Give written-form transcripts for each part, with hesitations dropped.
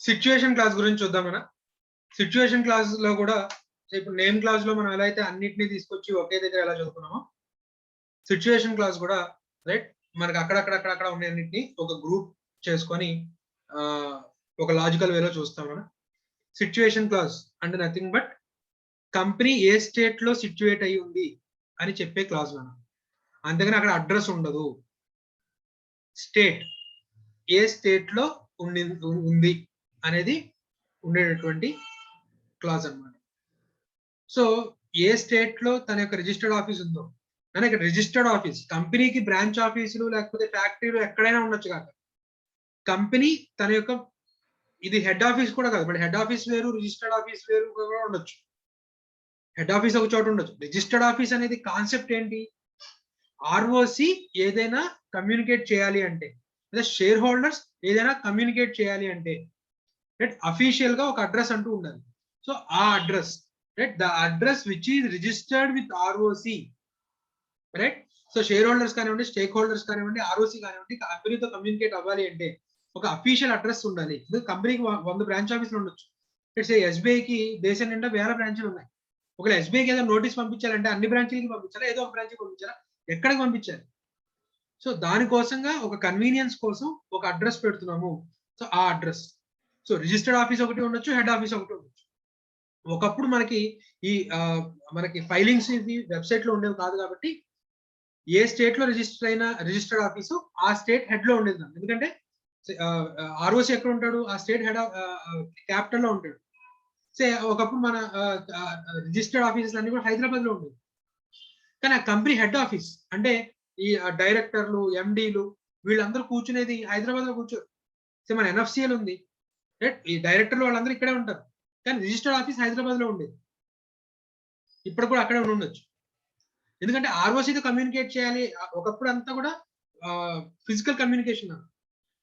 Situation class గురించి చూద్దాం మనం. సిచ్యుయేషన్ క్లాస్ లో కూడా ఇప్పుడు నేమ్ క్లాస్ లో మనం ఎలా అయితే అన్నిటిని తీసుకొచ్చి ఒకే దగ్గర ఎలా చదువుకున్నామో, సిచ్యుయేషన్ క్లాస్ కూడా రైట్ మనకి అక్కడక్కడ ఉన్న అన్నిటిని ఒక గ్రూప్ చేసుకొని ఒక లాజికల్ వేలో చూస్తాం మనం. సిచ్యుయేషన్ క్లాస్ అంటే nothing but company A state లో సిచ్యువేట్ అయి ఉంది అని చెప్పే క్లాస్ మనం. అంతేగాని అక్కడ అడ్రస్ ఉండదు. స్టేట్ ఏ స్టేట్ లో ఉంది అనేది ఉండేటటువంటి క్లాస్ అన్నమాట. సో ఏ స్టేట్ లో తన యొక్క రిజిస్టర్డ్ ఆఫీస్ ఉందో, కానీ ఇక్కడ రిజిస్టర్డ్ ఆఫీస్ కంపెనీకి బ్రాంచ్ ఆఫీసులు లేకపోతే ఫ్యాక్టరీలు ఎక్కడైనా ఉండొచ్చు కాక, కంపెనీ తన యొక్క ఇది హెడ్ ఆఫీస్ కూడా కాదు, బట్ హెడ్ ఆఫీస్ వేరు రిజిస్టర్డ్ ఆఫీస్ వేరు కూడా ఉండొచ్చు. హెడ్ ఆఫీస్ ఒక చోట ఉండొచ్చు. రిజిస్టర్డ్ ఆఫీస్ అనేది కాన్సెప్ట్ ఏంటి? ఆర్ఓసి ఏదైనా కమ్యూనికేట్ చేయాలి అంటే, లేదా షేర్ హోల్డర్స్ ఏదైనా కమ్యూనికేట్ చేయాలి అంటే రైట్ అఫీషియల్ గా ఒక అడ్రస్ అంటూ ఉండాలి. సో ఆ address right the address which is registered with ROC right. So share holders కానివ్వండి, స్టేక్ హోల్డర్స్ కానివ్వండి, ఆర్ఓసి కానివ్వండి, కంపెనీతో కమ్యూనికేట్ అవ్వాలి అంటే ఒక అఫీషియల్ అడ్రస్ ఉండాలి. కంపెనీకి 100 బ్రాంచ్ ఆఫీసులు ఉండొచ్చు. ఇట్స్ ఎస్బీఐకి దేశం నిండా వేల బ్రాంచ్లు ఉన్నాయి. ఒకవేళ ఎస్బీఐకి ఏదో నోటీస్ పంపించాలంటే అన్ని బ్రాంచ్లకి పంపించాలా, ఏదో ఒక బ్రాంచ్కి పంపించాలా, ఎక్కడికి పంపించాలి? సో దానికోసంగా ఒక కన్వీనియన్స్ కోసం ఒక అడ్రస్ పెడుతున్నాము. సో ఆ అడ్రస్, సో రిజిస్టర్డ్ ఆఫీస్ ఒకటి ఉండొచ్చు, హెడ్ ఆఫీస్ ఒకటి ఉండొచ్చు. ఒకప్పుడు మనకి ఈ మనకి ఫైలింగ్స్ ఇది వెబ్సైట్ లో ఉండేవి కాదు కాబట్టి ఏ స్టేట్ లో రిజిస్టర్ అయిన రిజిస్టర్డ్ ఆఫీసు ఆ స్టేట్ హెడ్ లో ఉండేది. ఎందుకంటే ఆర్ఓసి ఎక్కడ ఉంటాడు? ఆ స్టేట్ హెడ్ క్యాపిటల్ లో ఉంటాడు. సే ఒకప్పుడు మన రిజిస్టర్డ్ ఆఫీసెస్ అన్ని కూడా హైదరాబాద్ లో ఉండేది. కానీ ఆ కంపెనీ హెడ్ ఆఫీస్ అంటే ఈ డైరెక్టర్లు, ఎండీలు వీళ్ళందరూ కూర్చునేది హైదరాబాద్ లో కూర్చోరు. సో మన ఎన్ఎఫ్సిఎల్ ఉంది రైట్, ఈ డైరెక్టర్లు వాళ్ళందరూ ఇక్కడే ఉంటారు. కానీ రిజిస్టర్డ్ ఆఫీస్ హైదరాబాద్ లో ఉండేది. ఇప్పుడు కూడా అక్కడే ఉండొచ్చు. ఎందుకంటే ఆర్ఓసీతో కమ్యూనికేట్ చేయాలి. ఒకప్పుడు అంతా కూడా ఫిజికల్ కమ్యూనికేషన్.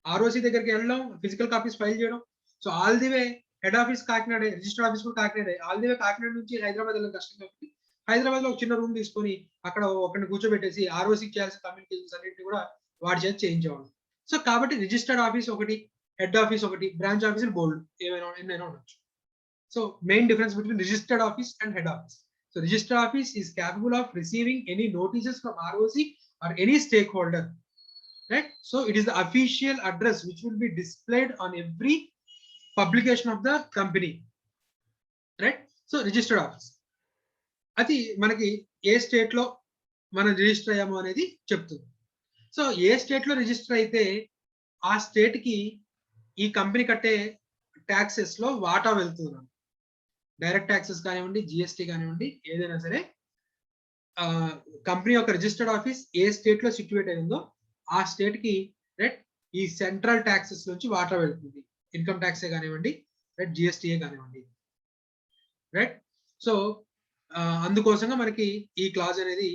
ఆర్ఓసీ దగ్గరికి వెళ్ళడం, ఫిజికల్ కాపీస్ ఫైల్ చేయడం. So all the way head office Kakinada, registered office కూడా Kakinada. All the way Kakinada నుంచి హైదరాబాద్ వెళ్ళడం కష్టం కాబట్టి హైదరాబాద్ లో ఒక చిన్న రూమ్ తీసుకొని అక్కడ ఒకరిని కూర్చోబెట్టేసి ఆర్ఓసీకి చేయాల్సిన కమ్యూనికేషన్స్ అన్నింటినీ కూడా వాడి చేత చేయించేవాళ్ళు. సో కాబట్టి రిజిస్టర్డ్ ఆఫీస్ ఒకటి, హెడ్ ఆఫీస్ ఒకటి, బ్రాంచ్ ఆఫీసులు బోల్డ్ ఎన్నైనా ఉండొచ్చు. So main difference between registered office and head office. So registered office is capable of receiving any notices from ROC or any stakeholder, right? So it is the official address which will be displayed on every publication of the company, right? So registered office అది మనకి ఏ state లో మనం register అయ్యామో అనేది చెప్తుంది. So ఏ state లో register అయితే ఆ state కి ఈ కంపెనీ కట్టే ట్యాక్సెస్ లో వాటా వెళ్తుంది. డైరెక్ట్ ట్యాక్సెస్ కానివ్వండి, జిఎస్టీ కానివ్వండి, ఏదైనా సరే కంపెనీ యొక్క రిజిస్టర్డ్ ఆఫీస్ ఏ స్టేట్ లో సిట్యుయేట్ అయిందో ఆ స్టేట్ కి రైట్ ఈ సెంట్రల్ ట్యాక్సెస్ నుంచి వాటా వెళ్తుంది. ఇన్కమ్ ట్యాక్సే కానివ్వండి, రైట్ జిఎస్టీఏ కానివ్వండి, రైట్. సో అందుకోసంగా మనకి ఈ క్లాజ్ అనేది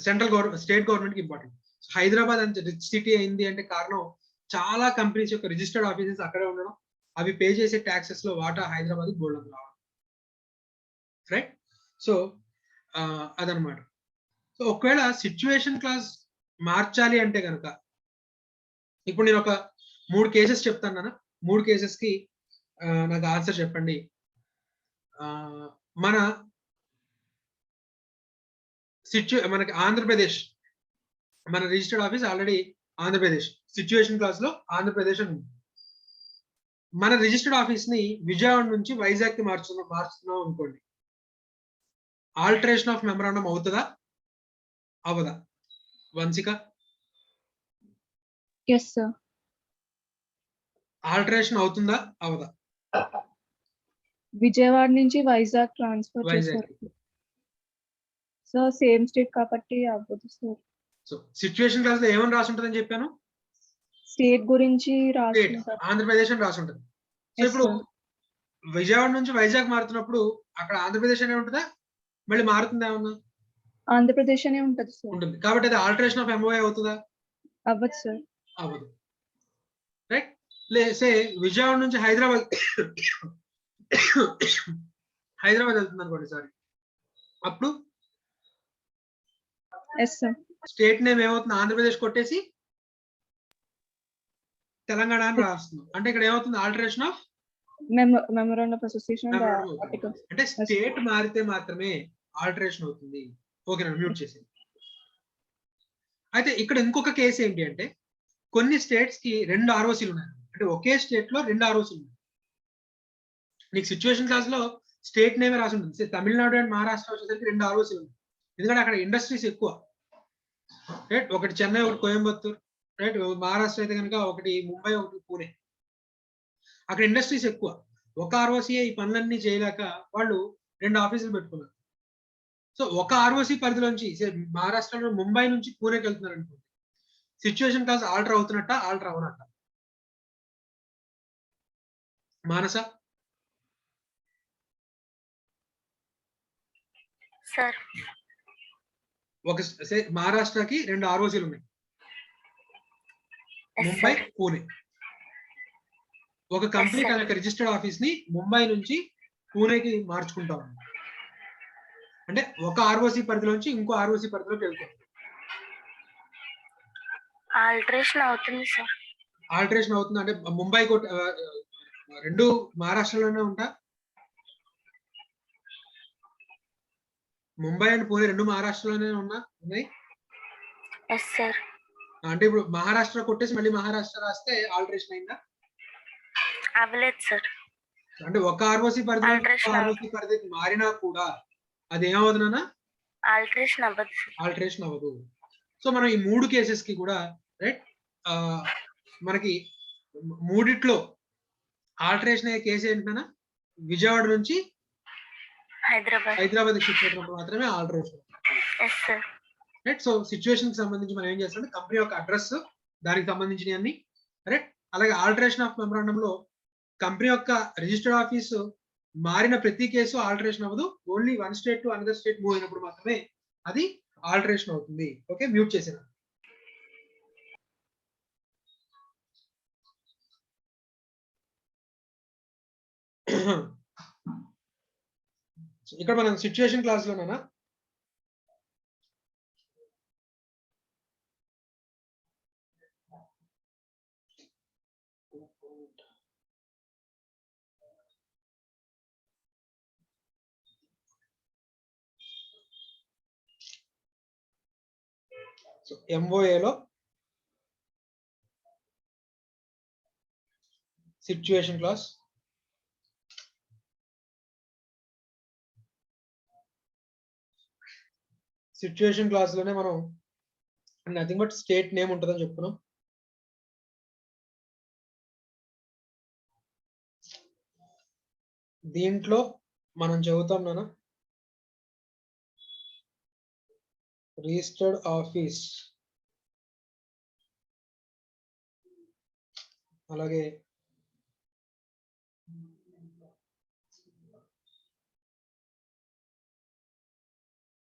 సెంట్రల్ గవర్నమెంట్, స్టేట్ గవర్నమెంట్ కి ఇంపార్టెంట్. హైదరాబాద్ అంత రిచ్ సిటీ అయింది అంటే కారణం చాలా కంపెనీస్ యొక్క రిజిస్టర్డ్ ఆఫీసెస్ అక్కడే ఉండడం, అవి పే చేసే ట్యాక్సెస్ లో వాటా హైదరాబాద్ గోల్డ్ రావడం, రైట్. సో అదనమాట. సో ఒకవేళ సిచ్యువేషన్ క్లాస్ మార్చాలి అంటే కనుక ఇప్పుడు నేను ఒక 3 కేసెస్ చెప్తాను నాన్న. 3 కేసెస్ కి నాకు ఆన్సర్ చెప్పండి. మన మనకి ఆంధ్రప్రదేశ్, మన registered office already Andhra Pradesh, situation class లో ఆంధ్రప్రదేశ్ అని ఉంది. మన రిజిస్టర్డ్ ఆఫీస్ ని విజయవాడ నుంచి వైజాగ్ కి మార్చుతున్నాం అనుకోండి, ఆల్టరేషన్ ఆఫ్ మెమరాండం అవుతుందా అవదా? వంశిక, yes sir, ఆల్టరేషన్ అవుతుందా అవదా? విజయవాడ నుంచి వైజాగ్ ట్రాన్స్ఫర్ చేశారు సార్, సేమ్ స్టేట్ కాబట్టి అవ్వదు సార్. సో సిచ్యువేషన్ క్లాస్ లో ఏమని రాసి ఉంటుందని చెప్పాను? స్టేట్ గురించి రాసి ఆంధ్రప్రదేశ్ అని రాసి ఉంటుంది. సో ఇప్పుడు విజయవాడ నుంచి వైజాగ్ మారుతున్నప్పుడు అక్కడ ఆంధ్రప్రదేశ్ అనే ఉంటుందా, మళ్ళీ మారుతుందా? ఏమన్నా ఆంధ్రప్రదేశ్ అనే ఉంటుంది సార్. ఉంటుంది కాబట్టి అది ఆల్టరేషన్ ఆఫ్ ఎంఓఏ అవుతుందా? అవ్వదు సార్. అవ్వదు, రైట్. సే విజయవాడ నుంచి హైదరాబాద్ వెళ్తుంది అనుకోండి సార్, అప్పుడు స్టేట్ నేమ్ ఏమవుతుంది? ఆంధ్రప్రదేశ్ కొట్టేసి తెలంగాణ అని రాస్తున్నాం. అంటే ఇక్కడ ఏమవుతుంది? Alteration of memorandum of association articles. అంటే స్టేట్ మారితే మాత్రమే ఆల్టరేషన్ అవుతుంది. ఓకేనా? మ్యూట్ చేసింది. అయితే ఇక్కడ ఇంకొక కేసు ఏంటి అంటే కొన్ని స్టేట్స్ కి 2 ఆర్ఓసీలు ఉన్నాయి. అంటే ఒకే స్టేట్ లో 2 ఆర్ఓసీలు ఉన్నాయి. నీకు సిచ్యువేషన్ క్లాస్ లో స్టేట్ నేమే రాసి ఉంటుంది. తమిళనాడు అండ్ మహారాష్ట్ర వచ్చేసరికి 2 ఆర్ఓసీలు ఉన్నాయి. ఎందుకంటే అక్కడ ఇండస్ట్రీస్ ఎక్కువ, రైట్? ఒకటి చెన్నై, ఒకటి కోయంబత్తూర్, రైట్? మహారాష్ట్ర అయితే కనుక ఒకటి ముంబై, ఒకటి పూణే. అక్కడ ఇండస్ట్రీస్ ఎక్కువ. ఒక ఆర్ఓసీ ఈ పనులన్నీ చేయలేక వాళ్ళు 2 ఆఫీసులు పెట్టుకున్నారు. సో ఒక ఆర్ఓసీ పరిధిలోంచి మహారాష్ట్రలో ముంబై నుంచి పూణేకి వెళ్తున్నారు అనుకోండి, సిచ్యువేషన్ క్లాస్ ఆల్టర్ అవుతున్నట్ట, ఆల్టర్ అవనట్ట? మానస సార్, ఒక మహారాష్ట్రకి 2 ఆర్ఓసీలు ఉన్నాయి, ముంబై, పూణే. ఒక కంపెనీ తన యొక్క రిజిస్టర్డ్ ఆఫీస్ ని ముంబై నుంచి పూణేకి మార్చుకుంటా ఉంది. అంటే ఒక ఆర్ఓసీ పరిధిలోంచి ఇంకో ఆర్ఓసీ పరిధిలోకి వెళ్తుంది. ఆల్టరేషన్ అవుతుంది సార్. ఆల్టరేషన్ అవుతుంది అంటే ముంబై 2 మహారాష్ట్రలోనే ఉంటా? ముంబై అండ్ పూణే 2 మహారాష్ట్రలోనే ఉన్నాయి. అంటే ఇప్పుడు మహారాష్ట్ర కొట్టేసి మళ్ళీ మహారాష్ట్ర రాస్తే ఆల్టరేషన్ అయిందా? అవ్వలేదు సార్. అంటే ఒక ఆర్ఓసీ పరిధి ఆర్ఓసీ పరిధికి మారినా కూడా అది ఏమవుతుంది నాన్న? ఆల్టరేషన్ అవ్వదు. ఆల్టరేషన్ అవ్వదు. సో మనం ఈ 3 కేసెస్ కి కూడా, రైట్, మనకి ఆల్టరేషన్ అయ్యే కేసు ఏంటన్నా? విజయవాడ నుంచి హైదరాబాద్ షిఫ్ట్ అయినప్పుడు మాత్రమే ఆల్టరేషన్. రైట్? సో సిచ్యువేషన్ కి సంబంధించి మనం ఏం చేస్తాం? కంపెనీ యొక్క అడ్రస్, దానికి సంబంధించిన అన్ని, రైట్? అలాగే ఆల్టరేషన్ ఆఫ్ మెమరాండం లో కంపెనీ యొక్క రిజిస్టర్డ్ ఆఫీసు మారిన ప్రతి కేసు ఆల్టరేషన్ అవ్వదు. Only one state to another state move అయినప్పుడు మాత్రమే అది ఆల్టరేషన్ అవుతుంది. ఓకే, మ్యూట్ చేసిన. ఇక్కడ మనం సిచ్యువేషన్ క్లాస్ లోనా సో ఎంఓఏలో సిచ్యువేషన్ క్లాస్ లోనే మనం నథింగ్ బట్ స్టేట్ నేమ్ ఉంటుందని చెప్పుకున్నాం. దీంట్లో మనం చెబుతాం నాన్న రిజిస్టర్డ్ ఆఫీస్, అలాగే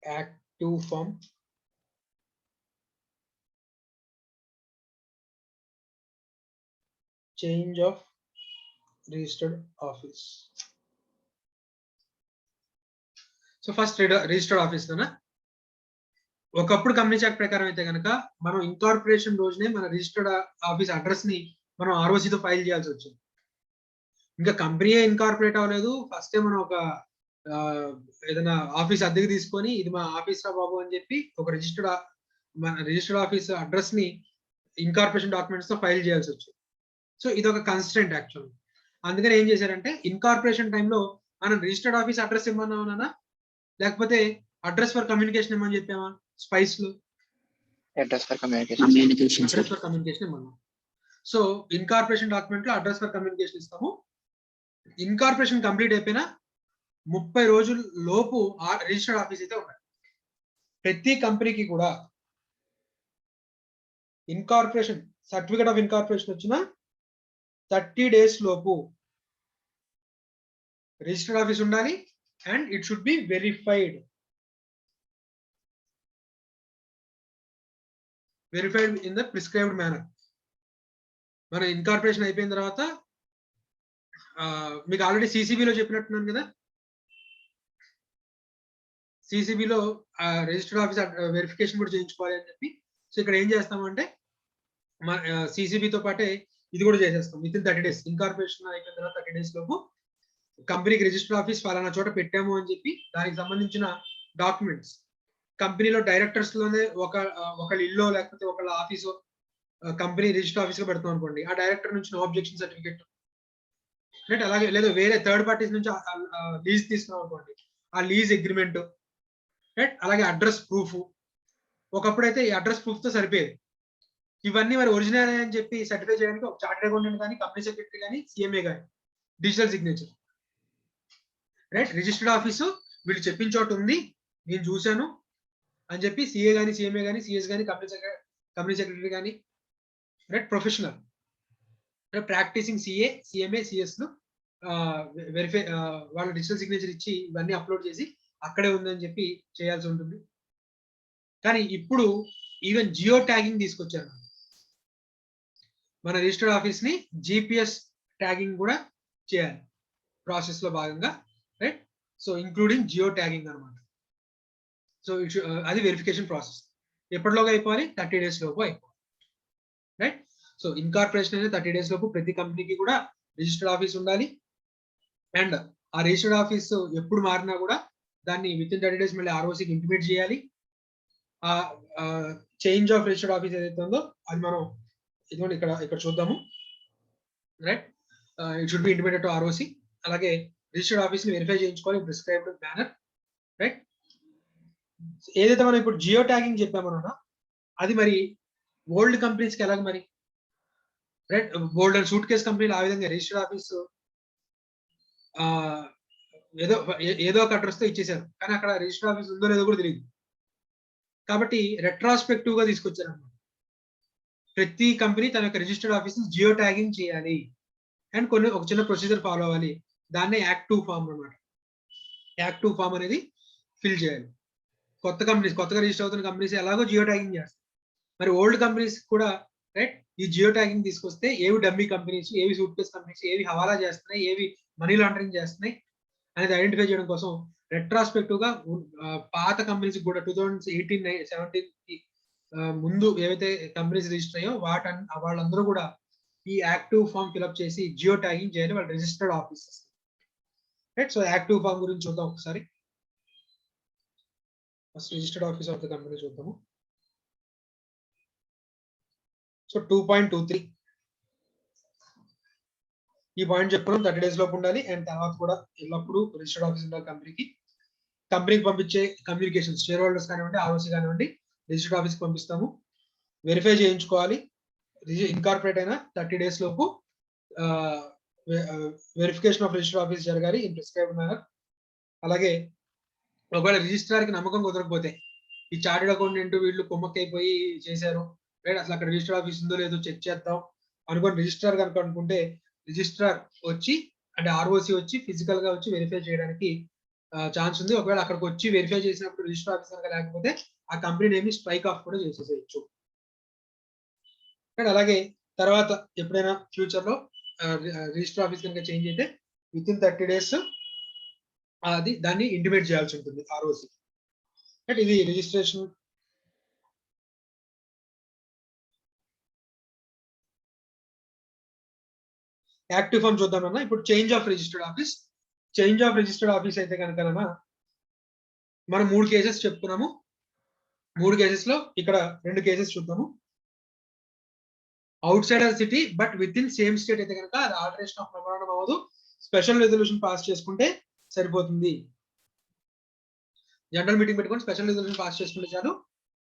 active form, change of registered office. So first registered office లోనా ఒకప్పుడు కంపెనీ యాక్ట్ ప్రకారం అయితే కనుక మనం ఇన్కార్పొరేషన్ రోజునే మన రిజిస్టర్డ్ ఆఫీస్ అడ్రస్ ని మనం ఆర్ఓసీతో ఫైల్ చేయాల్సి వచ్చింది. ఇంకా కంపెనీ ఇన్కార్పొరేట్ అవ్వలేదు. ఫస్ట్ మనం ఒక ఏదైనా ఆఫీస్ అద్దెకి తీసుకొని ఇది మా ఆఫీస్ రా బాబు అని చెప్పి ఒక రిజిస్టర్డ్ ఆఫీస్ అడ్రస్ ని ఇన్కార్పొరేషన్ డాక్యుమెంట్స్ తో ఫైల్ చేయాల్సి వచ్చింది. సో ఇది ఒక కన్స్ట్రెంట్ యాక్చువల్. అందుకని ఏం చేశారంటే ఇన్కార్పొరేషన్ టైంలో మనం రిజిస్టర్డ్ ఆఫీస్ అడ్రస్ ఇమ్మన్నామన్నా లేకపోతే అడ్రస్ ఫర్ కమ్యూనికేషన్ ఇమ్మని చెప్పామా? స్పైస్ లో అడ్రస్ ఫర్ కమ్యూనికేషన్ ఇమ్మన్నాం. సో ఇన్కార్పొరేషన్ డాక్యుమెంట్ లో అడ్రస్ ఫర్ కమ్యూనికేషన్ ఇస్తాము. ఇన్కార్పొరేషన్ కంప్లీట్ అయిపోయినా 30 రోజుల లోపు రిజిస్టర్డ్ ఆఫీస్ అయితే ఉండాలి. ప్రతి కంపెనీకి కూడా ఇన్కార్పొరేషన్ సర్టిఫికేట్ ఆఫ్ ఇన్కార్పొరేషన్ వచ్చిన 30 days లోపు రిజిస్టర్డ్ ఆఫీస్ ఉండాలి and it should be verified in the prescribed manner. మన ఇన్కార్పొరేషన్ అయిపోయిన తర్వాత మీకు ఆల్రెడీ సిసిబిలో చెప్పినట్టున్నాను కదా, సిసిబిలో రిజిస్టర్డ్ ఆఫీస్ వెరిఫికేషన్ కూడా చేయించుకోవాలి అని చెప్పి. సో ఇక్కడ ఏం చేస్తామంటే సిసిబితో పాటే ఇది కూడా చేసేస్తాం విత్ ఇన్ 30 days. ఇన్కార్పొరేషన్ అయిపోయిన తర్వాత 30 days లోపు కంపెనీకి రిజిస్టర్ ఆఫీస్ ఫలానా చోట పెట్టాము అని చెప్పి దానికి సంబంధించిన డాక్యుమెంట్స్, కంపెనీలో డైరెక్టర్స్ లోనే ఒకళ్ళ ఇల్లు లేకపోతే ఒకళ్ళ ఆఫీసు కంపెనీ రిజిస్టర్ ఆఫీస్ లో పెడతాం అనుకోండి, ఆ డైరెక్టర్ నుంచి నో అబ్జెక్షన్ సర్టిఫికేట్, రైట్. అలాగే లేదా వేరే థర్డ్ పార్టీస్ నుంచి లీజ్ తీసుకున్నాం అనుకోండి, ఆ లీజ్ అగ్రిమెంట్, రైట్. అలాగే అడ్రస్ ప్రూఫ్. ఒకప్పుడైతే ఈ అడ్రస్ ప్రూఫ్ తో సరిపోయేది. ఇవన్నీ మరి ఒరిజినల్ అని చెప్పి సర్టిఫై చేయడానికి ఒక చార్టెడ్ అకౌంటెంట్ కానీ, కంపెనీ సెక్రటరీ కానీ, సిఎంఏ కానీ digital signature, right. Registered office వీళ్ళు చెప్పిన చోట ఉంది, నేను చూశాను అని చెప్పి సిఏ కానీ, సిఎంఏ కానీ, సిఎస్ కానీ, కంపెనీ సెక్రటరీ కానీ, right, professional practicing CA, CMA, CS లు వెరిఫై వాళ్ళ డిజిటల్ సిగ్నేచర్ ఇచ్చి ఇవన్నీ అప్లోడ్ చేసి అక్కడే ఉందని చెప్పి చేయాల్సి ఉంటుంది. కానీ ఇప్పుడు ఈవెన్ జియో ట్యాగింగ్ తీసుకొచ్చారు. మన రిజిస్టర్డ్ ఆఫీస్ ని జిపిఎస్ ట్యాగింగ్ కూడా చేయాలి ప్రాసెస్ లో భాగంగా, right. So including geo tagging అనమాట. సో అది వెరిఫికేషన్ ప్రాసెస్. ఎప్పటిలోగా అయిపోవాలి? 30 days లోపు అయిపోవాలి, రైట్. సో ఇన్కార్పొరేషన్ అనేది 30 days లోపు ప్రతి కంపెనీకి కూడా రిజిస్టర్డ్ ఆఫీస్ ఉండాలి. అండ్ ఆ రిజిస్టర్డ్ ఆఫీస్ ఎప్పుడు మారినా కూడా దాన్ని విత్ ఇన్ 30 days మళ్ళీ ఆర్ఓసికి ఇంటిమేట్ చేయాలి. ఆ చేంజ్ ఆఫ్ రిజిస్టర్డ్ ఆఫీస్ ఏదైతే ఉందో అది మనం ఇదిగోండి ఇక్కడ చూద్దాము, right. It should be intimated to ROC. అలాగే రిజిస్టర్డ్ ఆఫీస్ ని వెరిఫై చేయించుకోవాలి ప్రిస్క్రైబ్డ్ మేనర్, రైట్. ఏదైతే మనం ఇప్పుడు జియో ట్యాగింగ్ చెప్పామన్నా అది మరి ఓల్డ్ కంపెనీస్ కి ఎలాగ మరి, right. Bold and suit case కంపెనీలు ఆ విధంగా రిజిస్టర్డ్ ఆఫీస్ ఏదో ఒక అడ్రస్ తో ఇచ్చేసారు, కానీ అక్కడ రిజిస్టర్డ్ ఆఫీస్ ఉందో లేదో కూడా తెలియదు. కాబట్టి రెట్రాస్పెక్టివ్ గా తీసుకొచ్చారు అన్నమాట. ప్రతి కంపెనీ తన యొక్క రిజిస్టర్డ్ ఆఫీస్ జియో ట్యాగింగ్ చేయాలి అండ్ ఒక చిన్న ప్రొసీజర్ ఫాలో అవ్వాలి. దాన్నే యాక్ట్ 2 ఫామ్ అన్నమాట. యాక్ట్ 2 ఫామ్ అనేది ఫిల్ చేయాలి. కొత్తగా రిజిస్టర్ అవుతున్న కంపెనీస్ ఎలాగో జియో ట్యాగింగ్ చేస్తారు, మరి ఓల్డ్ కంపెనీస్ కూడా, రైట్, ఈ జియో ట్యాగింగ్ తీసుకొస్తే ఏవి డమ్మీ కంపెనీస్, ఏవి సూట్ కేస్ కంపెనీస్, ఏవి హవాలా చేస్తున్నాయి, ఏవి మనీ లాండరింగ్ చేస్తున్నాయి అనేది ఐడెంటిఫై చేయడం కోసం రెట్రాస్పెక్టివ్ గా పాత కంపెనీస్ కూడా 2018-17 ముందు ఏవైతే కంపెనీస్ రిజిస్టర్ అయ్యో వాళ్ళందరూ కూడా ఈ యాక్టివ్ ఫామ్ ఫిల్అప్ చేసి జియో ట్యాగింగ్ చేయాలి వాళ్ళ registered offices, right. So active form గురించి చూద్దాం ఒకసారి. First registered office of the company చూద్దాము. సో 2.23 ఈ పాయింట్ చెప్పుకున్నాం. 30 days లోపు ఉండాలి అండ్ తర్వాత కూడా ఎల్లప్పుడూ రిజిస్టర్డ్ ఆఫీస్ ఉండాలి కంపెనీకి పంపించే కమ్యూనికేషన్స్, షేర్ హోల్డర్స్ కానివ్వండి, ఆర్ఓసి కానివ్వండి, రిజిస్టర్డ్ ఆఫీస్ పంపిస్తాము. వెరిఫై చేయించుకోవాలి. ఇన్కార్పొరేట్ అయినా 30 days లోపు వెరిఫికేషన్ ఆఫ్ రిజిస్టర్డ్ ఆఫీస్ జరగాలి ఇన్ ప్రిస్క్రైబ్డ్ మేనర్. అలాగే ఒకవేళ రిజిస్ట్రార్ కి నమ్మకం కుదరకపోతే ఈ చార్టెడ్ అకౌంటెంట్ వీళ్ళు కొమ్మక్కైపోయి చేశారు, రైట్, అసలు అక్కడ రిజిస్టర్ ఆఫీస్ ఉందో లేదో చెక్ చేద్దాం అనుకోని రిజిస్ట్రార్ కనుక అనుకుంటే రిజిస్ట్రార్ వచ్చి అంటే ఆర్ఓసి వచ్చి ఫిజికల్ గా వచ్చి వెరిఫై చేయడానికి ఛాన్స్ ఉంది. ఒకవేళ అక్కడికి వచ్చి వెరిఫై చేసినప్పుడు రిజిస్టర్ ఆఫీస్ కనుక లేకపోతే ఆ కంపెనీ నేమ్ స్ట్రైక్ ఆఫ్ కూడా చేసేసేయచ్చు. అండ్ అలాగే తర్వాత ఎప్పుడైనా ఫ్యూచర్ లో రిజిస్టర్ ఆఫీస్ కనుక చేంజ్ అయితే విత్ ఇన్ 30 days దాన్ని ఇంటిమేట్ చేయాల్సి ఉంటుంది ఆర్ఓసి. ఇది రిజిస్ట్రేషన్. Active form చూద్దామన్నా. ఇప్పుడు చేంజ్ ఆఫ్ రిజిస్టర్డ్ ఆఫీస్ అయితే కనుక మనం 3 కేసెస్ చెప్పుకున్నాము. 3 కేసెస్ లో ఇక్కడ 2 కేసెస్ చూద్దాము. Out side of city but with in same state అయితే కనుక అది ఆల్టరేషన్ ఆఫ్ మెమోరాండం అవ్వదు, స్పెషల్ రెజల్యూషన్ పాస్ చేసుకుంటే సరిపోతుంది. జనరల్ మీటింగ్ పెట్టుకొని స్పెషల్ రెజల్యూషన్ పాస్ చేసుకుంటే చాలు,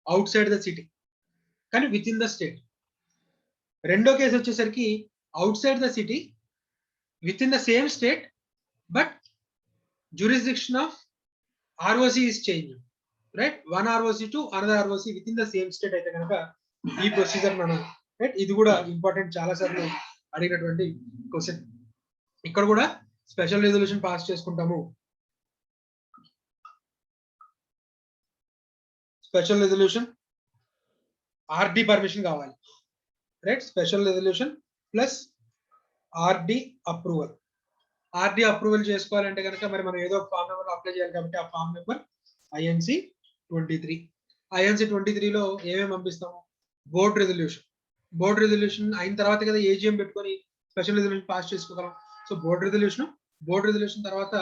అవుట్ సైడ్ ద సిటీ కానీ విత్ ఇన్ ద స్టేట్. రెండో కేసు వచ్చేసరికి out side the city with in the same state but jurisdiction of ROC is changed, right? One ROC to another ROC within the same state అయితే కనుక ఈ procedure మనం, right, ఇది కూడా important, చాలా సార్లు అడిగినటువంటి క్వశ్చన్. ఇక్కడ కూడా స్పెషల్ రెజల్యూషన్ పాస్ చేసుకుంటాము. స్పెషల్ రెజల్యూషన్ ఆర్డి పర్మిషన్ కావాలి, right. Special resolution plus RD approval. RD approval చేసుకోవాలంటే కనుక మరి మనం ఏదో ఫామ్ నెంబర్ అప్లై చేయాలి కాబట్టి ఆ ఫామ్ నెంబర్ INC 23. INC 23లో ఏమేమి పంపిస్తాము? బోర్డ్ రెజల్యూషన్, బోర్డ్ రెజల్యూషన్ అయిన తర్వాత కదా ఏజిఎం పెట్టుకొని స్పెషల్ రెజల్యూషన్ పాస్ చేసుకోగలం. సో బోర్డ్ రెజల్యూషన్ తర్వాత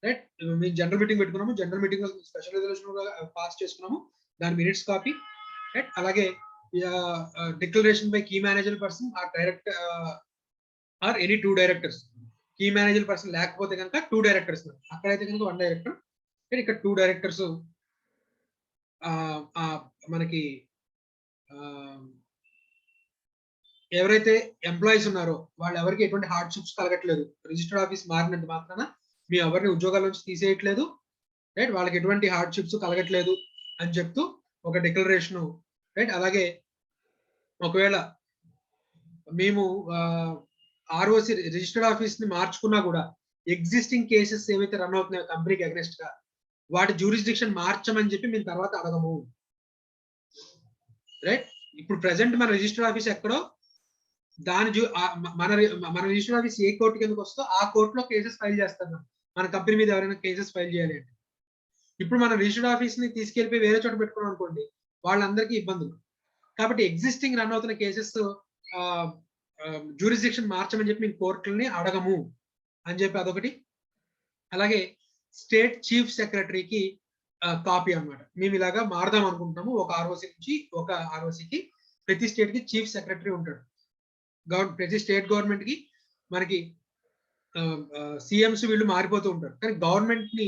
రైట్ మేము జనరల్ మీటింగ్ పెట్టుకున్నాము, జనరల్ మీటింగ్ లో స్పెషల్ రెజల్యూషన్ పాస్ చేసుకున్నాము, దాని మినిట్స్ కాపీ రైట్. అలాగే declaration by key manager person or direct or any 2 directors. Key manager person లేకపోతే కనుక 2 డైరెక్టర్స్, అక్కడైతే కనుక 1 డైరెక్టర్, ఇక్కడ 2 డైరెక్టర్స్. మనకి ఎవరైతే ఎంప్లాయీస్ ఉన్నారో వాళ్ళు ఎవరికి ఎటువంటి హార్డ్షిప్స్ కలగట్లేదు. రిజిస్టర్డ్ ఆఫీస్ మారినంత మాత్రాన మీ ఎవరిని ఉద్యోగాల నుంచి తీసేయట్లేదు రైట్, వాళ్ళకి ఎటువంటి హార్డ్షిప్స్ కలగట్లేదు అని చెప్తూ ఒక డిక్లరేషన్ రైట్. అలాగే ఒకవేళ మేము ఆర్ఓసి రిజిస్టర్డ్ ఆఫీస్ ని మార్చుకున్నా కూడా ఎగ్జిస్టింగ్ కేసెస్ ఏవైతే రన్ అవుతున్నాయో కంపెనీకి అగెన్స్ట్ గా వాటి జ్యూరిస్డిక్షన్ మార్చమని చెప్పి మేము తర్వాత అడగము రైట్. ఇప్పుడు ప్రెసెంట్ మన రిజిస్టర్డ్ ఆఫీస్ ఎక్కడో దాని మన రిజిస్టర్డ్ ఆఫీస్ ఏ కోర్టు కిందకి వస్తుందో ఆ కోర్టులో కేసెస్ ఫైల్ చేస్తాం. మన కంపెనీ మీద ఎవరైనా కేసెస్ ఫైల్ చేయాలి అంటే ఇప్పుడు మన రిజిస్టర్డ్ ఆఫీస్ ని తీసుకెళ్ళిపోయి వేరే చోట పెట్టుకున్నాం అనుకోండి, వాళ్ళందరికీ ఇబ్బందులు. కాబట్టి ఎగ్జిస్టింగ్ రన్ అవుతున్న కేసెస్ జ్యూరిస్డిక్షన్ మార్చమని చెప్పి మేము కోర్టులని అడగము అని చెప్పి అదొకటి. అలాగే స్టేట్ చీఫ్ సెక్రటరీకి కాపీ అన్నమాట. మేము ఇలాగా మారదాం అనుకుంటున్నాము, ఒక ఆర్ఓసి నుంచి ఒక ఆర్ఓసికి. ప్రతి స్టేట్ కి చీఫ్ సెక్రటరీ ఉంటాడు. ప్రతి స్టేట్ గవర్నమెంట్ కి మనకి సీఎంస్ వీళ్ళు మారిపోతూ ఉంటారు, కానీ గవర్నమెంట్ ని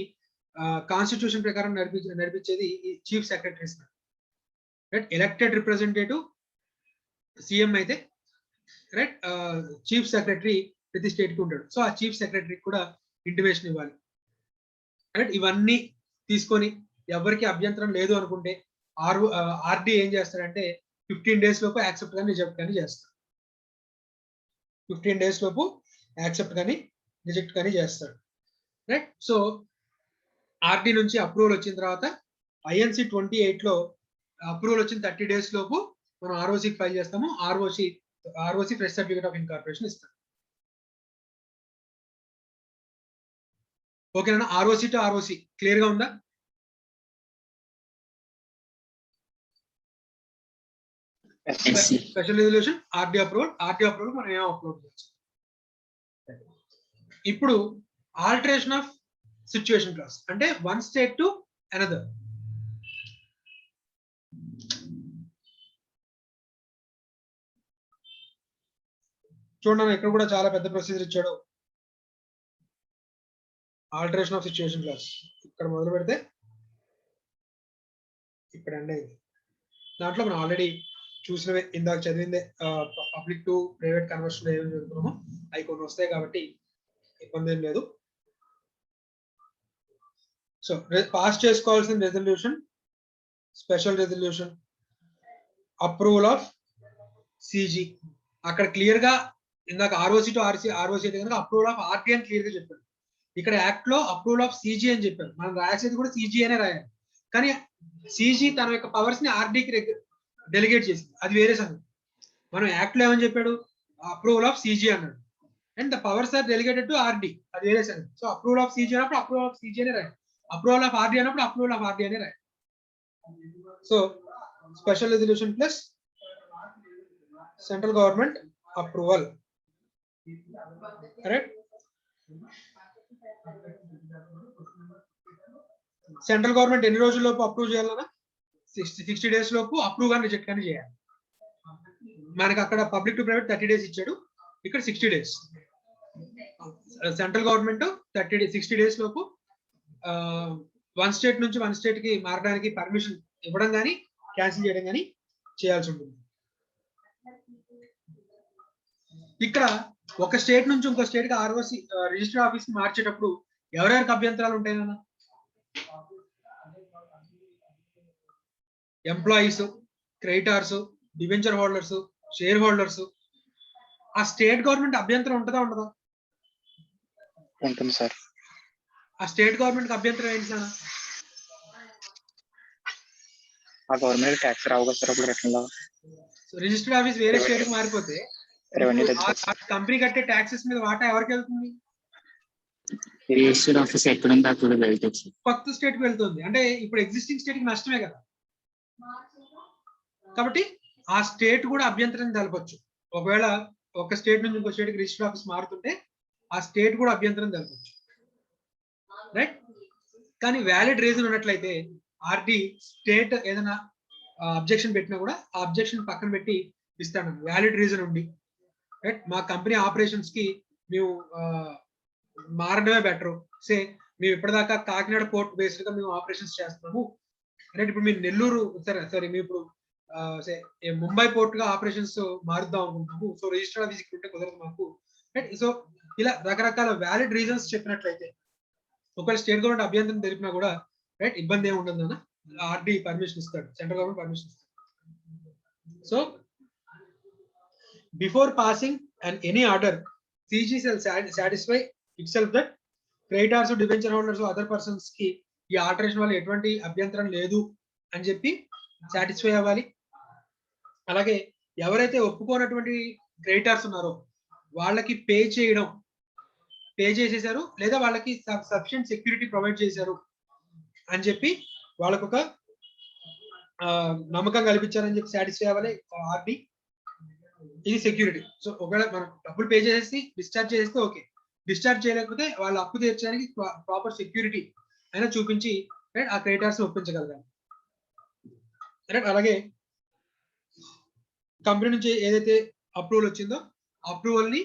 కాన్స్టిట్యూషన్ ప్రకారం నడిపించేది ఈ chief secretaries right. Elected representative CM అయితే రైట్, చీఫ్ సెక్రటరీ ప్రతి స్టేట్ కి ఉంటాడు. సో ఆ చీఫ్ సెక్రటరీకి కూడా ఇంటిమేషన్ ఇవ్వాలి రైట్. ఇవన్నీ తీసుకొని ఎవరికి అభ్యంతరం లేదు అనుకుంటే ఆర్డి ఏం చేస్తాడంటే 15 days లోపు యాక్సెప్ట్ కానీ రిజెక్ట్ కానీ చేస్తాడు. 15 days లోపు యాక్సెప్ట్ కానీ రిజెక్ట్ కానీ చేస్తాడు రైట్. సో ఆర్డి నుంచి అప్రూవల్ వచ్చిన తర్వాత ఐఎన్సి 28 లో అప్రూవల్ వచ్చిన 30 days లోపు మనం ఆర్ఓసికి ఫైల్ చేస్తాము. ROC fresh certificate of incorporation ఇస్తాం. ఓకేనా? ఆర్ఓసి టు ఆర్ఓసి క్లియర్ గా ఉందా? స్పెషల్ రెజల్యూషన్, ఆర్డి అప్రూవల్ మనం ఏం అప్లోడ్ చేయొచ్చు. ఇప్పుడు ఆల్టరేషన్ ఆఫ్ సిచ్యువేషన్ క్లాస్ అంటే వన్ స్టేట్ టు అనదర్. చూడండి ఇక్కడ కూడా చాలా పెద్ద ప్రొసీజర్ ఇచ్చాడు. ఆల్టరేషన్ ఆఫ్ సిచ్యువేషన్ క్లాస్ ఇక్కడ మొదలు పెడితే ఇక్కడ ఎండ్ అయింది. దాంట్లో మనం ఆల్రెడీ చూసినవే, ఇందాక చదివిందే, పబ్లిక్ టు ప్రైవేట్ కన్వర్షన్ ఏమేమి చదువుతున్నామో అవి కొన్ని వస్తాయి కాబట్టి ఇబ్బంది ఏం లేదు. సో పాస్ చేసుకోవాల్సిన resolution, special resolution, approval of CG. అక్కడ క్లియర్ గా ఇందాక ఆర్ఓసి టు ఆర్ఓసి అయితే కనుక అప్రూవల్ ఆఫ్ ఆర్టీ అని క్లియర్ గా చెప్పారు. ఇక్కడ యాక్ట్ లో అప్రూవల్ ఆఫ్ సిజి అని చెప్పారు. మనం రాసేది కూడా సిజి అనే రాయాలి, కానీ సిజి తన యొక్క పవర్స్ ని ఆర్డీకి డెలిగేట్ చేసింది, అది వేరే సంగతి. మనం యాక్ట్ లో ఏమని చెప్పాడు? అప్రూవల్ ఆఫ్ సిజి అన్నాడు, and the powers are delegated to RD, అది వేరే సంగతి. సో అప్రూవల్ ఆఫ్ సిజి అన్నప్పుడు అప్రూవల్ ఆఫ్ సిజి అనే రాయాలి, అప్రూవల్ ఆఫ్ ఆర్డి అన్నప్పుడు అప్రూవల్ ఆఫ్ ఆర్డి అనే రాయాలి. So special resolution plus central government approval correct. Central government ఎన్ని రోజుల్లోపు అప్రూవ్ చేయాలన్నా 60 days లోపు అప్రూవ్ కానీ రిజెక్ట్ కానీ చేయాలి. మనకి అక్కడ పబ్లిక్ టు ప్రైవేట్ 30 days ఇచ్చాడు, ఇక్కడ 60 days. సెంట్రల్ గవర్నమెంట్ 60 days లోపు వన్ స్టేట్ నుంచి వన్ స్టేట్ కి మారడానికి పర్మిషన్ ఇవ్వడం కానీ క్యాన్సిల్ చేయడం కానీ చేయాల్సి ఉంటుంది. ఇక్కడ ఒక స్టేట్ నుంచి ఇంకో స్టేట్ కి ఆర్ఓసి రిజిస్టర్ ఆఫీస్ ని మార్చేటప్పుడు ఎవరెవరికి అభ్యంతరాలు ఉంటాయన్నా? Employees, creditors, debenture holders, share holders. ఆ స్టేట్ గవర్నమెంట్ అభ్యంతరం ఉంటుందా ఉండదా? ఉంటుంది సార్. ఆ స్టేట్ గవర్నమెంట్ అభ్యంతరం ఏంటి సార్? ఆ గవర్నమెంట్ ట్యాక్స్ రావు కదా సార్ అప్పుడు రిటర్న్లో. రిజిస్టర్డ్ ఆఫీస్ వేరే స్టేట్ కి మారిపోతే కంపెనీ కట్టే ట్యాక్సెస్ మీద వాటా ఎవరికి వెళ్తుంది? రిజిస్టర్డ్ ఆఫీస్ ఎక్కడ ఉందో అక్కడ వెళ్తుంది, కొత్త స్టేట్ కి వెళ్తుంది. అంటే ఇప్పుడు ఎగ్జిస్టింగ్ స్టేట్ కి నష్టమే కదా. కాబట్టి ఆ స్టేట్ కూడా అభ్యంతరం తెలపొచ్చు. ఒకవేళ ఒక స్టేట్ నుంచి ఇంకో స్టేట్ కి రిజిస్టర్ ఆఫీస్ మారుతుంటే ఆ స్టేట్ కూడా అభ్యంతరం తెలపొచ్చు, రైట్. కానీ వ్యాలిడ్ రీజన్ ఉన్నట్లయితే ఆర్డి స్టేట్ ఏదైనా అబ్జెక్షన్ పెట్టినా కూడా ఆ అబ్జెక్షన్ పక్కన పెట్టి ఇస్తాను. వ్యాలిడ్ రీజన్ ఉండి, రైట్, మా కంపెనీ ఆపరేషన్స్ కి మేము మారడమే బెటర్. సే మేము ఇప్పటిదాకా కాకినాడ పోర్ట్ బేస్డ్ గా మేము ఆపరేషన్స్ చేస్తున్నాము, రైట్. ఇప్పుడు మీరు నెల్లూరు సరే మేము ఇప్పుడు ముంబై పోర్ట్ గా ఆపరేషన్స్ మారుద్దాం అనుకుంటున్నాము. సో రిజిస్టర్ ఆఫీస్ ఉంటే కుదరదు మాకు, రైట్. సో ఇలా రకరకాల వ్యాలిడ్ రీజన్స్ చెప్పినట్లయితే ఒకవేళ స్టేట్ గవర్నమెంట్ అభ్యంతరం తెలిపినా కూడా, రైట్, ఇబ్బంది ఏమి ఉండదు అన్న. ఆర్డి పర్మిషన్ ఇస్తాడు, సెంట్రల్ గవర్నమెంట్ పర్మిషన్ ఇస్తాడు. So before passing and any order, CG shall satisfy itself that creditors, debenture holders, other persons కి ఈ ఆల్టరేషన్ వల్ల ఎటువంటి అభ్యంతరం లేదు అని చెప్పి సాటిస్ఫై అవ్వాలి. అలాగే ఎవరైతే ఒప్పుకోనటువంటి క్రెడిటార్స్ ఉన్నారో వాళ్ళకి పే చేసేసారు లేదా వాళ్ళకి సఫిషియెంట్ సెక్యూరిటీ ప్రొవైడ్ చేశారు అని చెప్పి వాళ్ళకు ఒక నమ్మకం కల్పించారని చెప్పి సాటిస్ఫై అవ్వాలి ఆర్డి. ఇది సెక్యూరిటీ. సో ఒకవేళ మనం డబ్బులు పే చేసేసి డిశ్చార్జ్ చేసేస్తే ఓకే, డిశ్చార్జ్ చేయలేకపోతే వాళ్ళ అప్పు తీర్చడానికి ప్రాపర్ సెక్యూరిటీ అయినా చూపించి, రైట్, ఆ క్రెడిటార్స్ ఒప్పించగలగాలి, రైట్. అలాగే కంపెనీ నుంచి ఏదైతే అప్రూవల్ వచ్చిందో అప్రూవల్ ని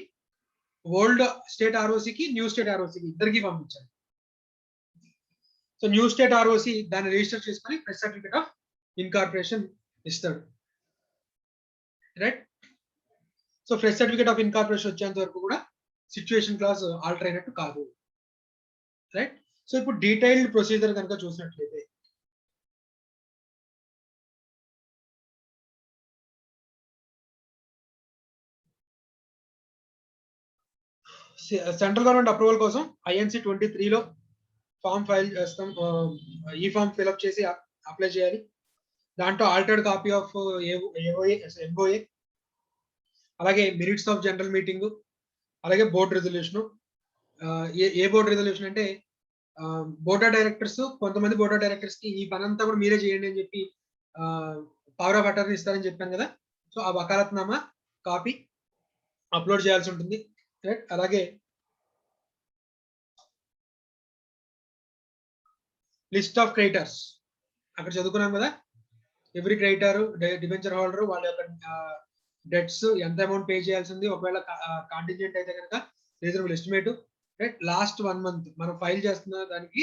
ఓల్డ్ స్టేట్ ఆర్ఓసికి న్యూ స్టేట్ ఆర్ఓసికి ఇద్దరికి పంపించాలి. సో న్యూ స్టేట్ ఆర్ఓసి దాన్ని రిజిస్టర్ చేసుకొని ఫ్రెష్ సర్టిఫికేట్ ఆఫ్ ఇన్కార్పొరేషన్ ఇస్తాడు, right. So fresh certificate of incorporation వచ్చేంత వరకు కూడా సిచ్యువేషన్ క్లాస్ ఆల్టర్ అయినట్టు కాదు, రైట్. సో ఇప్పుడు డీటెయిల్డ్ ప్రొసీజర్ కనుక చూసినట్లయితే సెంట్రల్ గవర్నమెంట్ అప్రూవల్ కోసం INC 23లో ఫామ్ ఫైల్ చేస్తాం. ఈ ఫామ్ ఫిల్అప్ చేసి అప్లై చేయాలి. దాంట్లో ఆల్టర్డ్ కాపీ ఆఫ్ MOA, అలాగే మినిట్స్ ఆఫ్ జనరల్ మీటింగ్, అలాగే బోర్డ్ రెజల్యూషన్. ఏ బోర్డ్ రెజల్యూషన్ అంటే బోర్డ్ ఆఫ్ డైరెక్టర్స్, కొంతమంది బోర్డ్ ఆఫ్ డైరెక్టర్స్ కి ఈ పని అంతా కూడా మీరే చేయండి అని చెప్పి పవర్ ఆఫ్ అటార్నీ ఇస్తారని చెప్పాను కదా. సో ఆ వకాలత్నామా కాపీ అప్లోడ్ చేయాల్సి ఉంటుంది, రైట్. అలాగే లిస్ట్ ఆఫ్ క్రెడిటర్స్ అక్కడ చదువుకున్నాం కదా. ఎవ్రీ క్రెడిటర్, డిబెంచర్ హోల్డర్ వాళ్ళ యొక్క డెట్స్, ఎంత అమౌంట్ పే చేయాల్సింది, ఒకవేళ కాంటింజెంట్ అయితే కనుక reasonable estimate, right. Last 1 month మనం ఫైల్ చేస్తున్న దానికి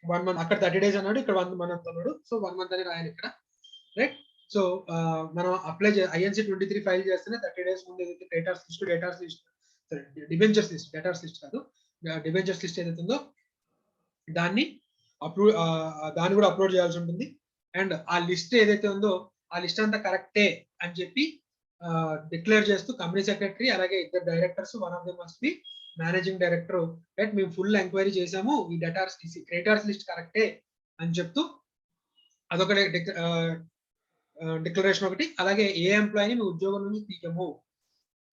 1 month, అక్కడ 30 days అన్నాడు, ఇక్కడ 1 month అన్నాడు. సో 1 month అని రాయాలి ఇక్కడ, రైట్. సో మనం అప్లై INC 23 ఫైల్ చేస్తేనే 30 days ముందు ఏదైతే creditors list, డేటార్స్ list, debentures list, డేటార్స్ list కాదు, డిబెంచర్స్ లిస్ట్ ఏదైతే ఉందో దాన్ని దాన్ని కూడా అప్లోడ్ చేయాల్సి ఉంటుంది. అండ్ ఆ లిస్ట్ ఏదైతే ఉందో ఆ లిస్ట్ అంతా కరెక్టే అని చెప్పి డిక్లేర్ చేస్తూ కంపెనీ సెక్రటరీ అలాగే ఇద్దరు directors, one of them must be managing director, right, మేము ఫుల్ ఎంక్వైరీ చేసాము, ఈ డేటార్స్ క్రెడిటర్స్ లిస్ట్ కరెక్టే అని చెప్తూ అదొక డిక్లరేషన్ ఒకటి. అలాగే ఏ ఎంప్లాయీని మీ ఉద్యోగం నుంచి తీయము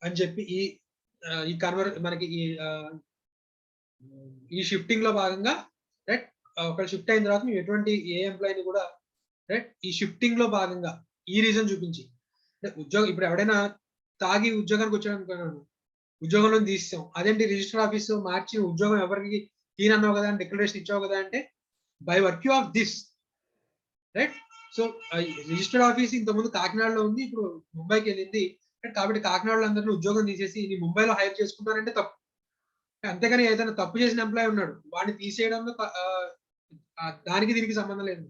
అని చెప్పి ఈ మనకి ఈ షిఫ్టింగ్ లో భాగంగా, రైట్, ఒక షిఫ్ట్ అయిన తర్వాత మేము ఎటువంటి ఏ ఎంప్లాయీని కూడా, రైట్, ఈ షిఫ్టింగ్ లో భాగంగా ఈ రీజన్ చూపించి, ఉద్యోగం ఇప్పుడు ఎవడైనా తాగి ఉద్యోగానికి వచ్చాడు అనుకున్నాను, ఉద్యోగంలో తీసాం, అదేంటి రిజిస్టర్ ఆఫీస్ మార్చి ఉద్యోగం ఎవరికి తీనన్నావు కదా అని డిక్లరేషన్ ఇచ్చావు కదా అంటే, by virtue of this, right. So registered office ఇంతకుముందు కాకినాడలో ఉంది, ఇప్పుడు ముంబైకి వెళ్ళింది, కాబట్టి కాకినాడలో అందరినీ ఉద్యోగం తీసేసి నీ ముంబైలో హైర్ చేసుకుంటారంటే తప్పు. అంతేగాని ఏదైనా తప్పు చేసిన ఎంప్లాయీ ఉన్నాడు వాడిని తీసేయడంలో దానికి దీనికి సంబంధం లేదు.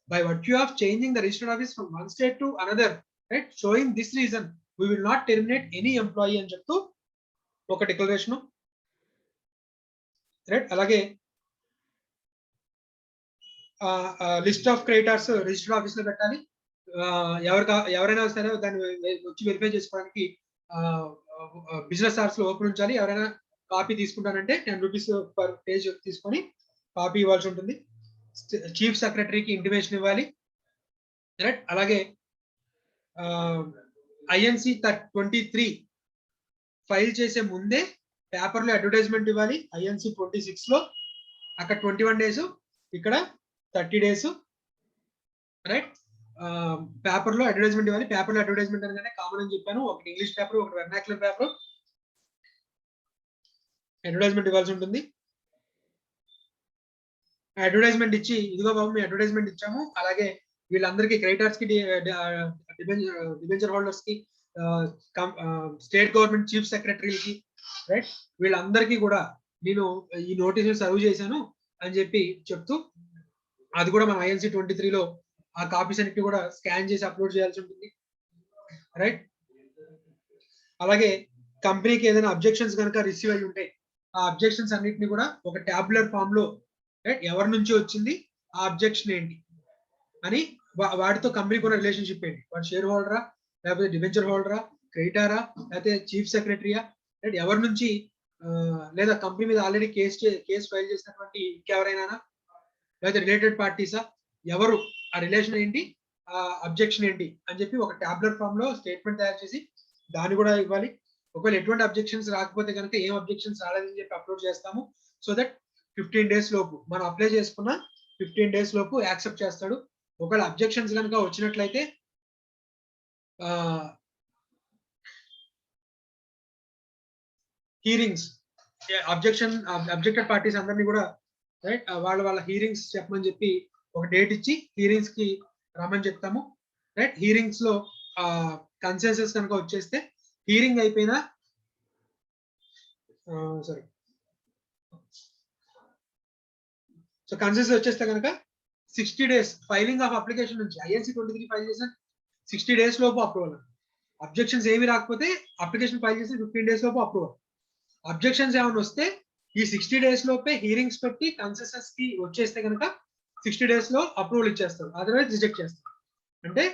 By virtue of changing the registered office from one state to another, right, showing this reason we will not terminate any employee అని చెప్తూ ఒక డిక్లరేషన్, రైట్. అలాగే list of creditors registered office లో పెట్టాలి. ఎవరైనా సరే దాన్ని వచ్చి వెరిఫై చేసుకోవడానికి బిజినెస్ అవర్స్ లో ఓపెన్ ఉంచాలి. ఎవరైనా కాపీ తీసుకుంటానంటే 10 rupees పర్ పేజ్ తీసుకొని కాపీ ఇవ్వాల్సి ఉంటుంది. చీఫ్ సెక్రటరీకి ఇంటిమేషన్ ఇవ్వాలి, రైట్. అలాగే INC 23 ఫైల్ చేసే ముందే పేపర్ లో అడ్వర్టైజ్మెంట్ ఇవ్వాలి. INC 26 లో అక్కడ 21 days, ఇక్కడ 30 days, రైట్. పేపర్ లో అడ్వర్టైజ్మెంట్ ఇవ్వాలి. పేపర్ లో అడ్వర్టైజ్మెంట్ అనగానే కామన్ అని చెప్పాను. ఒకటి ఇంగ్లీష్ పేపర్, ఒకటి వెర్నాక్యులర్ పేపర్ అడ్వర్టైజ్మెంట్ ఇవ్వాల్సి ఉంటుంది. అడ్వర్టైజ్మెంట్ ఇచ్చి ఇదిగో బాబు మీ అడ్వర్టైజ్మెంట్ ఇచ్చాము, అలాగే వీళ్ళందరికీ క్రెడిటర్స్ కి, డిబెంచర్ హోల్డర్స్ కి, స్టేట్ గవర్నమెంట్ చీఫ్ సెక్రటరీలకి, రైట్, వీళ్ళందరికీ కూడా నేను ఈ నోటీసులు సర్వ్ చేశాను అని చెప్పి చెప్తూ, అది కూడా మన INC 23లో ఆ కాపీస్ అన్నిటి కూడా స్కాన్ చేసి అప్లోడ్ చేయాల్సి ఉంటుంది, రైట్. అలాగే కంపెనీకి ఏదైనా అబ్జెక్షన్స్ కనుక రిసీవ్ అయి ఉంటే ఆ అబ్జెక్షన్స్ అన్నిటిని కూడా ఒక ట్యాబులర్ ఫామ్ లో, రైట్, ఎవరి నుంచి వచ్చింది, ఆ అబ్జెక్షన్ ఏంటి అని, వాడితో కంపెనీకి ఉన్న రిలేషన్షిప్ ఏంటి, వాడు షేర్ హోల్డరా, లేకపోతే డిబెంచర్ హోల్డరా, క్రెడిటారా, లేకపోతే చీఫ్ సెక్రటరీయా, రైట్, ఎవరి నుంచి, లేదా కంపెనీ మీద ఆల్రెడీ కేసు ఫైల్ చేసినటువంటి ఇంకెవరైనా, లేకపోతే రిలేటెడ్ పార్టీసా, ఎవరు, ఆ రిలేషన్ ఏంటి, ఆ అబ్జెక్షన్ ఏంటి అని చెప్పి ఒక ట్యాబులర్ ఫామ్ లో స్టేట్మెంట్ తయారు చేసి దాన్ని కూడా ఇవ్వాలి. ఒకవేళ ఎటువంటి అబ్జెక్షన్స్ రాకపోతే కనుక ఏం అబ్జెక్షన్స్ రాలేదని చెప్పి అప్లోడ్ చేస్తాము. సో దట్ 15 days లోపు, మనం అప్లై చేసుకున్న 15 days లోపు యాక్సెప్ట్ చేస్తాడు. ఒకవేళ అబ్జెక్షన్స్ కనుక వచ్చినట్లయితే హీరింగ్స్, అబ్జెక్టెడ్ పార్టీస్ అందరినీ కూడా, రైట్, వాళ్ళ హీరింగ్స్ చెప్పమని చెప్పి ఒక డేట్ ఇచ్చి హీరింగ్స్ కి రమ్మని చెప్తాము, రైట్. హీరింగ్స్ లో కన్సెన్సస్ కనుక వచ్చేస్తే, హీరింగ్ అయిపోయినా, సారీ, సో కన్సెన్సస్ వచ్చేస్తే కనుక 60 days ఫైలింగ్ ఆఫ్ అప్లికేషన్ నుంచి, INC 23 ఫైల్ చేసిన 60 days లోపు అప్రూవల్. అబ్జెక్షన్స్ ఏమి రాకపోతే అప్లికేషన్ ఫైల్ చేసి 15 days లోపు అప్రూవల్. అబ్జెక్షన్స్ ఏమైనా వస్తే ఈ 60 days లోపే హీరింగ్స్ పెట్టి కన్సెషన్స్ కి వచ్చేస్తే కనుక 60 days లో అప్రూవల్ ఇచ్చేస్తారు, అదర్వైజ్ రిజెక్ట్ చేస్తారు. అంటే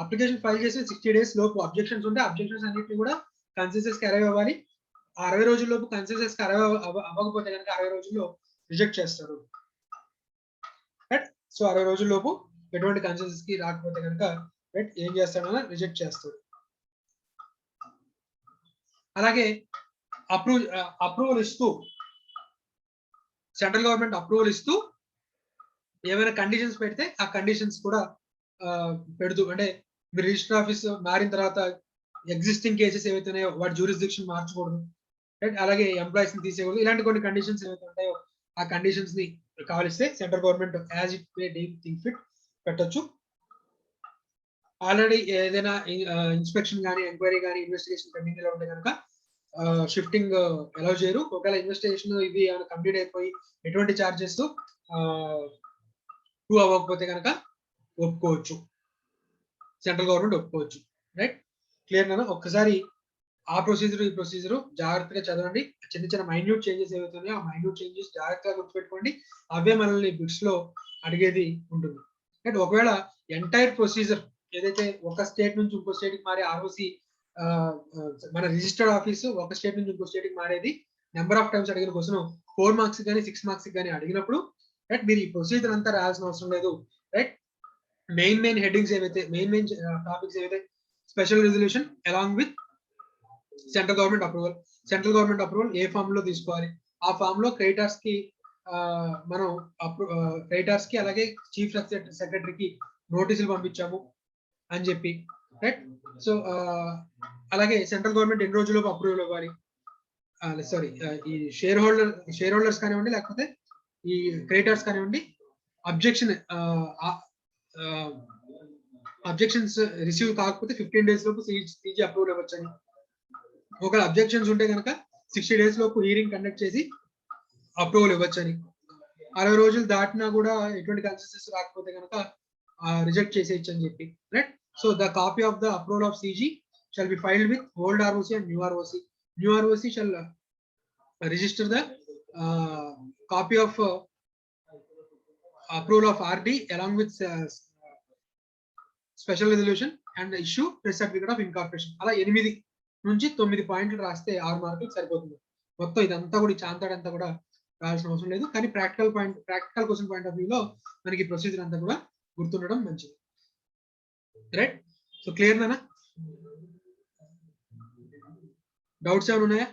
అప్లికేషన్ ఫైల్ చేసి 60 days లోపు అబ్జెక్షన్స్ ఉంటే అబ్జెక్షన్స్ అన్నిటిని కూడా కన్సెషన్స్ కి అరైవ్ అవ్వాలి. 60 రోజుల లోపు కన్సెషన్స్ కి అరైవ్ అవ్వకపోతే కనుక 60 రోజుల్లో రిజెక్ట్ చేస్తారు. సో 60 రోజుల లోపు ఎటువంటి కన్సెషన్స్ కి రాకపోతే కనుక, రైట్, ఏం చేస్తాడన్నా రిజెక్ట్ చేస్తాడు. అలాగే అప్రూవల్ ఇస్తూ, సెంట్రల్ గవర్నమెంట్ అప్రూవల్ ఇస్తూ ఏమైనా కండిషన్స్ పెడితే ఆ కండిషన్స్ కూడా పెడుతూ, అంటే మీరు రిజిస్టర్ ఆఫీస్ మారిన తర్వాత ఎగ్జిస్టింగ్ కేసెస్ ఏవైతే ఉన్నాయో వాటి జ్యూరిస్డిక్షన్ మార్చకూడదు, రైట్. అలాగే ఎంప్లాయీస్ ని తీసేయకూడదు, ఇలాంటి కొన్ని కండిషన్స్ ఏవైతే ఉంటాయో ఆ కండిషన్స్ ని కావలిస్తే central government as it may deem think fit పెట్టొచ్చు. ఆల్రెడీ ఏదైనా ఇన్స్పెక్షన్ కానీ, ఎంక్వైరీ కానీ, ఇన్వెస్టిగేషన్ పెండింగ్ లో ఉంటే కనుక షిఫ్టింగ్ అలౌ చేయరు. ఒకవేళ ఇన్వెస్టిగేషన్ ఇవి ఏమైనా కంప్లీట్ అయిపోయి ఎటువంటి చార్జెస్ ప్రూవ్ అవ్వకపోతే కనుక ఒప్పుకోవచ్చు, సెంట్రల్ గవర్నమెంట్ ఒప్పుకోవచ్చు, రైట్. క్లియర్ నానా? ఒక్కసారి ఆ ప్రొసీజర్ ఈ ప్రొసీజర్ జాగ్రత్తగా చదవండి. చిన్న చిన్న మైన్యూట్ చేంజెస్ ఏవైతే ఉన్నాయో ఆ మైన్యూట్ చేంజెస్ జాగ్రత్తగా గుర్తుపెట్టుకోండి. అవే మనల్ని బిట్స్ లో అడిగేది ఉంటుంది. రైట్. ఒకవేళ ఎంటైర్ ప్రొసీజర్ ఏదైతే ఒక స్టేట్ నుంచి ఇంకో స్టేట్ కి మారే ROC, మన రిజిస్టర్డ్ ఆఫీస్ ఒక స్టేట్ నుంచి ఇంకో స్టేట్ కి మారేది నెంబర్ ఆఫ్ టైమ్స్ అడిగిన క్వశ్చన్ 4 మార్క్స్ కానీ 6 మార్క్స్ కానీ అడిగినప్పుడు, రైట్, మీరు ఈ ప్రొసీజర్ అంతా రాయాల్సిన అవసరం లేదు, రైట్. మెయిన్ హెడ్డింగ్స్ ఏవైతే, మెయిన్ టాపిక్స్ ఏవైతే, special resolution along with central government approval ఏ ఫామ్ లో తీసుకోవాలి, ఆ ఫామ్ లో క్రెడిటర్స్ కి మనం క్రెడిటర్స్ కి అలాగే చీఫ్ సెక్రటరీకి నోటీసులు పంపించాము అని చెప్పి, రైట్. సో అలాగే సెంట్రల్ గవర్నమెంట్ ఎన్ని రోజుల్లోపు అప్రూవల్ ఇవ్వాలి, సారీ, ఈ షేర్ హోల్డర్స్ కానివ్వండి లేకపోతే ఈ క్రెడిటర్స్ కానివ్వండి, అబ్జెక్షన్స్ రిసీవ్ కాకపోతే 15 days లోపు CG అప్రూవల్ ఇవ్వచ్చని, ఒకవేళ అబ్జెక్షన్స్ ఉంటే కనుక 60 days లోపు హీరింగ్ కండక్ట్ చేసి అప్రూవల్ ఇవ్వచ్చని, 60 రోజులు దాటినా కూడా ఎటువంటి కన్సెషన్స్ రాకపోతే కనుక రిజెక్ట్ చేసేయచ్చు అని చెప్పి, right. So the copy of the approval of CG shall be filed with old ROC and new ROC. New ROC shall register the copy of approval of RD along with special resolution and issue press certificate of incorporation. అలా 8 నుంచి 9 పాయింట్లు రాస్తే 6 మార్కులు సరిపోతుంది. మొత్తం ఇదంతా కూడా చాంతాడంతా కూడా రాయాల్సిన అవసరం లేదు. కానీ ప్రాక్టికల్ క్వశ్చన్ పాయింట్ ఆఫ్ వ్యూలో మనకి ప్రొసీజర్ అంతా కూడా గుర్తుండడం మంచిది, రైట్. సో క్లియర్ నానా? డౌట్స్ ఏమైనా ఉన్నాయా?